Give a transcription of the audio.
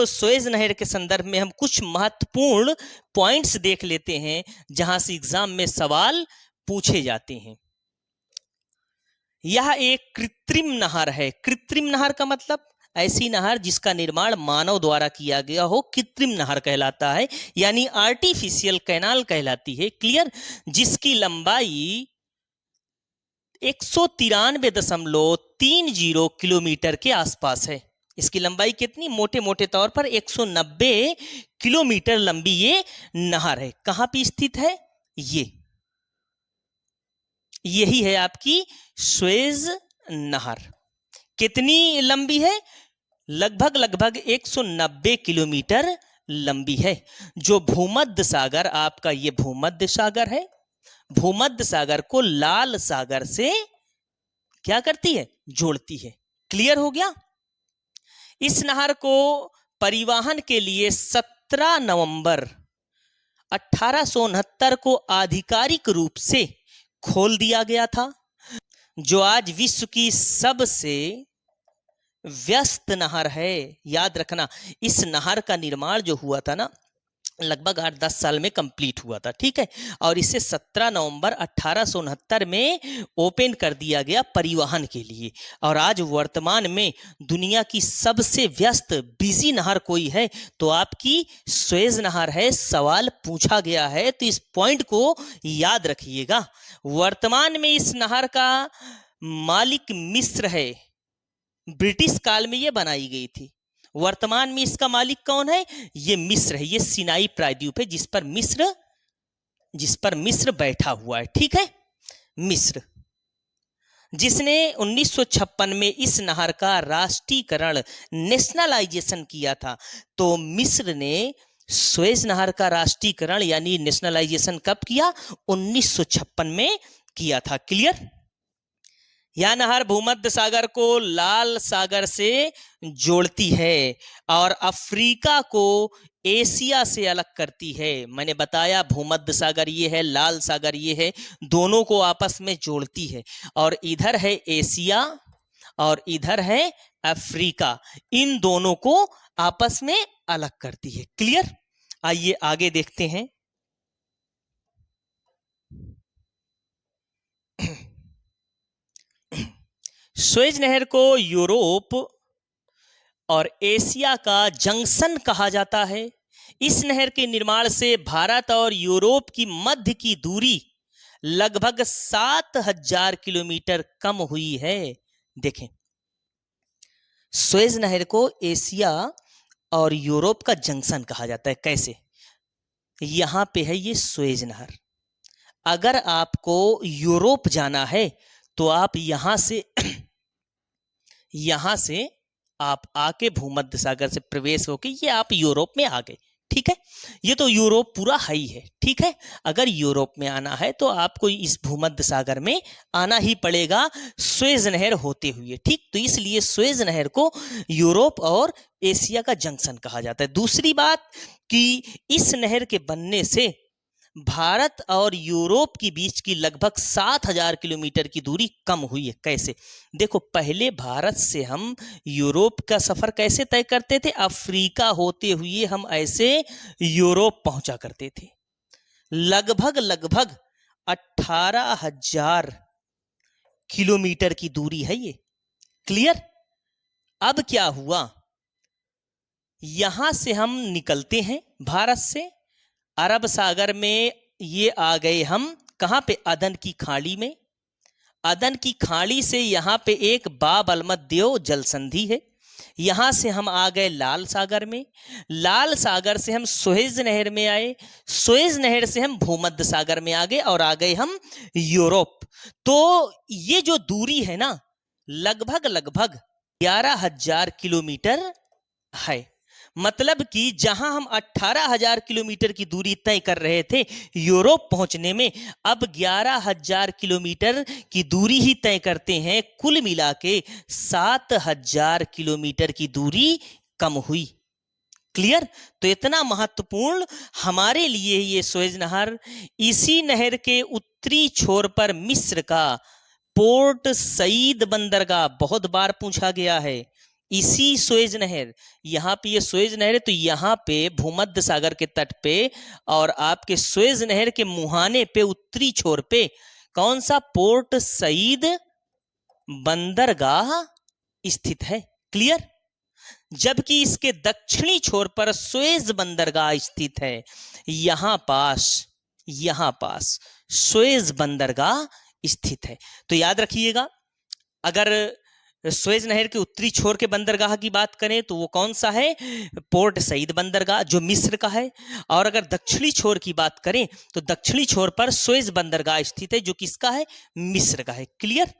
तो सुएज नहर के संदर्भ में हम कुछ महत्वपूर्ण पॉइंट्स देख लेते हैं जहां से एग्जाम में सवाल पूछे जाते हैं। यह एक कृत्रिम नहर है। कृत्रिम नहर का मतलब ऐसी नहर जिसका निर्माण मानव द्वारा किया गया हो, कृत्रिम नहर कहलाता है, यानी आर्टिफिशियल कैनाल कहलाती है। क्लियर? जिसकी लंबाई 193.30 किलोमीटर के आसपास है। इसकी लंबाई कितनी? मोटे मोटे तौर पर 190 किलोमीटर लंबी ये नहर है। कहां पे स्थित है? यही है आपकी सुएज नहर। कितनी लंबी है? लगभग 190 किलोमीटर लंबी है। जो भूमध्य सागर, आपका ये भूमध्य सागर है, भूमध्य सागर को लाल सागर से क्या करती है? जोड़ती है। क्लियर हो गया? इस नहर को परिवहन के लिए 17 नवंबर 1869 को आधिकारिक रूप से खोल दिया गया था, जो आज विश्व की सबसे व्यस्त नहर है। याद रखना, इस नहर का निर्माण जो हुआ था ना, लगभग 8-10 साल में कंप्लीट हुआ था। ठीक है? और इसे 17 नवंबर 1869 में ओपन कर दिया गया परिवहन के लिए। और आज वर्तमान में दुनिया की सबसे व्यस्त बिजी नहर कोई है तो आपकी सुएज नहर है। सवाल पूछा गया है तो इस पॉइंट को याद रखिएगा। वर्तमान में इस नहर का मालिक मिस्र है। ब्रिटिश काल में यह बनाई गई थी। वर्तमान में इसका मालिक कौन है? ये मिस्र है। ये सिनाई प्रायद्वीप है जिस पर मिस्र बैठा हुआ है। ठीक है? मिस्र, जिसने 1956 में इस नहर का राष्ट्रीयकरण, नेशनलाइजेशन किया था। तो मिस्र ने सुएज नहर का राष्ट्रीयकरण यानी नेशनलाइजेशन कब किया? 1956 में किया था। क्लियर? यह नहर भूमध्य सागर को लाल सागर से जोड़ती है और अफ्रीका को एशिया से अलग करती है। मैंने बताया भूमध्य सागर ये है, लाल सागर ये है, दोनों को आपस में जोड़ती है। और इधर है एशिया और इधर है अफ्रीका, इन दोनों को आपस में अलग करती है। क्लियर? आइए आगे देखते हैं। सुएज नहर को यूरोप और एशिया का जंक्शन कहा जाता है। इस नहर के निर्माण से भारत और यूरोप की मध्य की दूरी लगभग 7000 किलोमीटर कम हुई है। देखें, सुएज नहर को एशिया और यूरोप का जंक्शन कहा जाता है। कैसे? यहां पे है ये सुएज नहर। अगर आपको यूरोप जाना है तो आप यहां से आप आके भूमध्य सागर से प्रवेश होके ये आप यूरोप में आ गए। ठीक है? ये तो यूरोप पूरा है ही है। ठीक है? अगर यूरोप में आना है तो आपको इस भूमध्य सागर में आना ही पड़ेगा सुएज नहर होते हुए। ठीक? तो इसलिए सुएज नहर को यूरोप और एशिया का जंक्शन कहा जाता है। दूसरी बात कि इस नहर के बनने से भारत और यूरोप के बीच की लगभग 7000 किलोमीटर की दूरी कम हुई है। कैसे? देखो, पहले भारत से हम यूरोप का सफर कैसे तय करते थे? अफ्रीका होते हुए हम ऐसे यूरोप पहुंचा करते थे। लगभग 18,000 किलोमीटर की दूरी है ये। क्लियर? अब क्या हुआ? यहां से हम निकलते हैं भारत से, अरब सागर में ये आ गए हम कहां पे? अदन की खाड़ी में। अदन की खाड़ी से यहां पे एक बाब अलमद्देव जल संधि है। यहां से हम आ गए लाल सागर में। लाल सागर से हम सुएज नहर में आए। सुएज नहर से हम भूमध्य सागर में आ गए और आ गए हम यूरोप। तो ये जो दूरी है ना, लगभग 11,000 किलोमीटर है। मतलब कि जहां हम 18,000 किलोमीटर की दूरी तय कर रहे थे यूरोप पहुंचने में, अब 11,000 किलोमीटर की दूरी ही तय करते हैं। कुल मिला के 7,000 किलोमीटर की दूरी कम हुई। क्लियर? तो इतना महत्वपूर्ण हमारे लिए ये सुएज नहर। इसी नहर के उत्तरी छोर पर मिस्र का पोर्ट सईद बंदरगाह बहुत बार पूछा गया है। इसी सुएज नहर, यहाँ पे ये सुएज नहर है, तो यहाँ पे भूमध्य सागर के तट पे और आपके सुएज नहर के मुहाने पे उत्तरी छोर पे कौन सा पोर्ट सईद बंदरगाह स्थित है। क्लियर। जबकि इसके दक्षिणी छोर पर सुएज बंदरगाह स्थित है। यहां पास सुएज बंदरगाह स्थित है। तो याद रखिएगा, अगर सुएज नहर के उत्तरी छोर के बंदरगाह की बात करें तो वो कौन सा है, पोर्ट सईद बंदरगाह जो मिस्र का है। और अगर दक्षिणी छोर की बात करें तो दक्षिणी छोर पर सुएज बंदरगाह स्थित है जो किसका है, मिस्र का है। क्लियर।